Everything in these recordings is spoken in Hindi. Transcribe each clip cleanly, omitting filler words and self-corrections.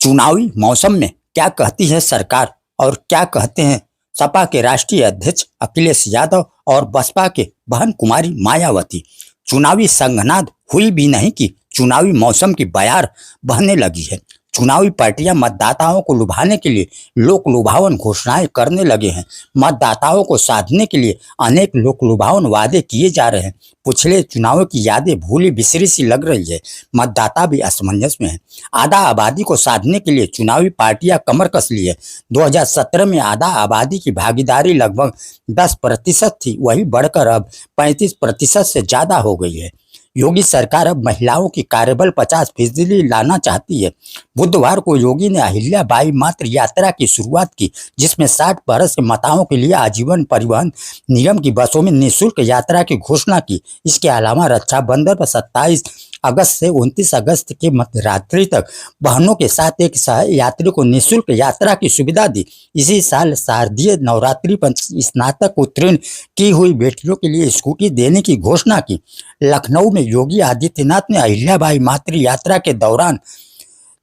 चुनावी मौसम में क्या कहती है सरकार और क्या कहते हैं सपा के राष्ट्रीय अध्यक्ष अखिलेश यादव और बसपा के बहन कुमारी मायावती। चुनावी संघनाद हुई भी नहीं कि चुनावी मौसम की बयार बहने लगी है। चुनावी पार्टियां मतदाताओं को लुभाने के लिए लोक लुभावन घोषणाएं करने लगे हैं। मतदाताओं को साधने के लिए अनेक लोक लुभावन वादे किए जा रहे हैं। पिछले चुनावों की यादें भूली बिसरी सी लग रही है। मतदाता भी असमंजस में है। आधा आबादी को साधने के लिए चुनावी पार्टियां कमर कस ली है। 2017 में आधा आबादी की भागीदारी लगभग 10% थी, वही बढ़कर अब 35% से ज्यादा हो गई है। योगी सरकार अब महिलाओं की कार्यबल 50% लाना चाहती है। बुधवार को योगी ने अहिल्याबाई मातृ यात्रा की शुरुआत की, जिसमें 60 वर्ष के माताओं के लिए आजीवन परिवहन निगम की बसों में निःशुल्क यात्रा की घोषणा की। इसके अलावा रक्षाबंधन पर 27 अगस्त से 29 अगस्त की मध्यरात्रि तक बहनों के साथ एक यात्री को निःशुल्क यात्रा की सुविधा दी। इसी साल शारदीय नवरात्रि पर स्नातक उत्तीर्ण की हुई बेटियों के लिए स्कूटी देने की घोषणा की। लखनऊ में योगी आदित्यनाथ ने अहिल्याबाई मातृ यात्रा के दौरान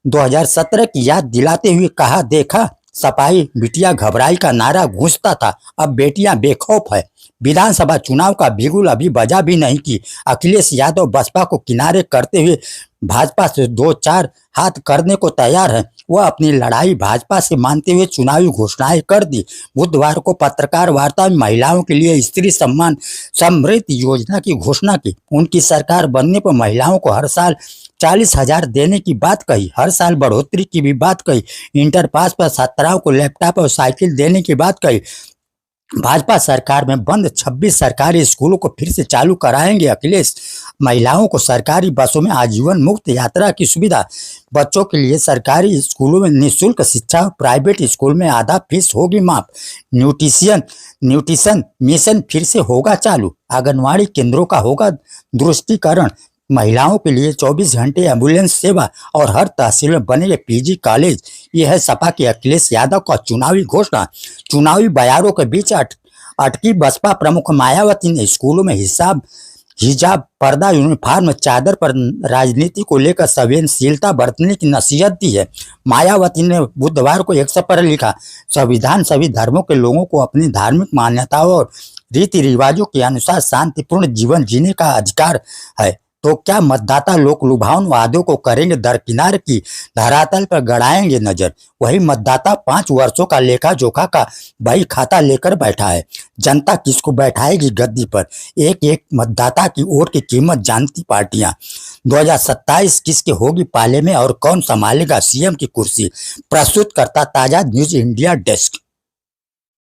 2017 की याद दिलाते हुए कहा, देखा सपाई बिटिया घबराई का नारा गूंजता था, अब बेटियां बेखौफ है। विधानसभा चुनाव का बिगुल अभी बजा भी नहीं कि अखिलेश यादव बसपा को किनारे करते हुए भाजपा से 2-4 हाथ करने को तैयार है। वह अपनी लड़ाई भाजपा से मानते हुए चुनावी घोषणाएं कर दी। बुधवार को पत्रकार वार्ता में महिलाओं के लिए स्त्री सम्मान समृद्धि योजना की घोषणा की। उनकी सरकार बनने पर महिलाओं को हर साल 40,000 देने की बात कही। हर साल बढ़ोतरी की भी बात कही। इंटर पास पर छात्राओं को लैपटॉप और साइकिल देने की बात कही। भाजपा सरकार में बंद 26 सरकारी स्कूलों को फिर से चालू कराएंगे अखिलेश। महिलाओं को सरकारी बसों में आजीवन मुफ्त यात्रा की सुविधा। बच्चों के लिए सरकारी स्कूलों में निःशुल्क शिक्षा, प्राइवेट स्कूल में आधा फीस होगी माफ। न्यूट्रिशन मिशन फिर से होगा चालू। आंगनवाड़ी केंद्रों का होगा दृष्टिकरण। महिलाओं के लिए 24 घंटे एम्बुलेंस सेवा और हर तहसील में बनेंगे पीजी कॉलेज। यह है सपा के अखिलेश यादव का चुनावी घोषणा। चुनावी बयारों के बीच अटकी बसपा प्रमुख मायावती ने स्कूलों में हिजाब, पर्दा, यूनिफॉर्म, चादर पर राजनीति को लेकर संवेदनशीलता बरतने की नसीहत दी है। मायावती ने बुधवार को एक पर लिखा, संविधान सभी धर्मों के लोगों को अपनी धार्मिक मान्यताओं और रीति रिवाजों के अनुसार शांतिपूर्ण जीवन जीने का अधिकार है। तो क्या मतदाता लोक लुभावन वादों को करेंगे दरकिनार की धरातल पर गड़ाएंगे नजर? वही मतदाता 5 वर्षों का लेखा जोखा का बही खाता लेकर बैठा है। जनता किसको बैठाएगी गद्दी पर? एक एक मतदाता की वोट की कीमत जानती पार्टियां। 2027 किसके होगी पाले में और कौन संभालेगा सीएम की कुर्सी? प्रस्तुत करता ताजा न्यूज इंडिया डेस्क।